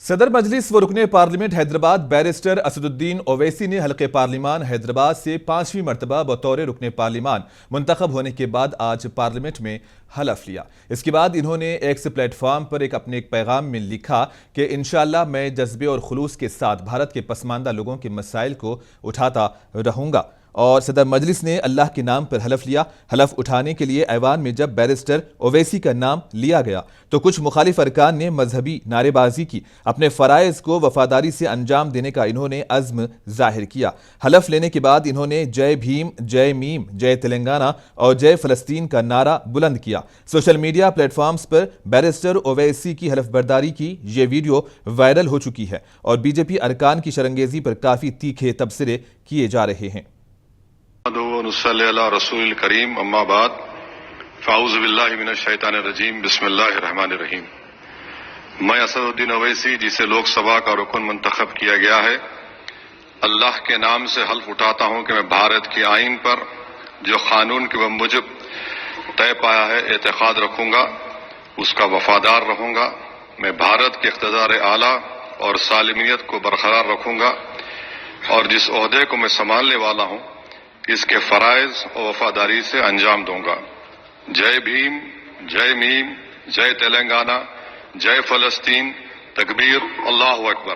صدر مجلس و رکن پارلیمنٹ حیدرآباد بیرسٹر اسدالدین اویسی نے حلقہ پارلیمان حیدرآباد سے 5ویں مرتبہ بطور رکن پارلیمان منتخب ہونے کے بعد آج پارلیمنٹ میں حلف لیا۔ اس کے بعد انہوں نے ایکس پلیٹ فارم پر اپنے ایک پیغام میں لکھا کہ انشاءاللہ میں جذبے اور خلوص کے ساتھ بھارت کے پسماندہ لوگوں کے مسائل کو اٹھاتا رہوں گا، اور صدر مجلس نے اللہ کے نام پر حلف لیا۔ حلف اٹھانے کے لیے ایوان میں جب بیرسٹر اویسی کا نام لیا گیا تو کچھ مخالف ارکان نے مذہبی نعرے بازی کی۔ اپنے فرائض کو وفاداری سے انجام دینے کا انہوں نے عزم ظاہر کیا۔ حلف لینے کے بعد انہوں نے جے بھیم، جے میم، جے تلنگانہ اور جے فلسطین کا نعرہ بلند کیا۔ سوشل میڈیا پلیٹ فارمز پر بیرسٹر اویسی کی حلف برداری کی یہ ویڈیو وائرل ہو چکی ہے اور بی جے پی ارکان کی شرنگیزی پر کافی تیکھے تبصرے کیے جا رہے ہیں۔ نصلی علی رسول الکریم، اما بعد، فاعوذ باللہ من الشیطان الرجیم، بسم اللہ الرحمن الرحیم۔ میں اسدالدین اویسی، جسے لوک سبھا کا رکن منتخب کیا گیا ہے، اللہ کے نام سے حلف اٹھاتا ہوں کہ میں بھارت کے آئین پر جو قانون کے بموجب طے پایا ہے اعتقاد رکھوں گا، اس کا وفادار رہوں گا۔ میں بھارت کے اقتدار اعلیٰ اور سالمیت کو برقرار رکھوں گا، اور جس عہدے کو میں سنبھالنے والا ہوں اس کے فرائض اور وفاداری سے انجام دوں گا۔ جے بھیم، جے میم، جے تلنگانہ، جے فلسطین، تکبیر، اللہ اکبر۔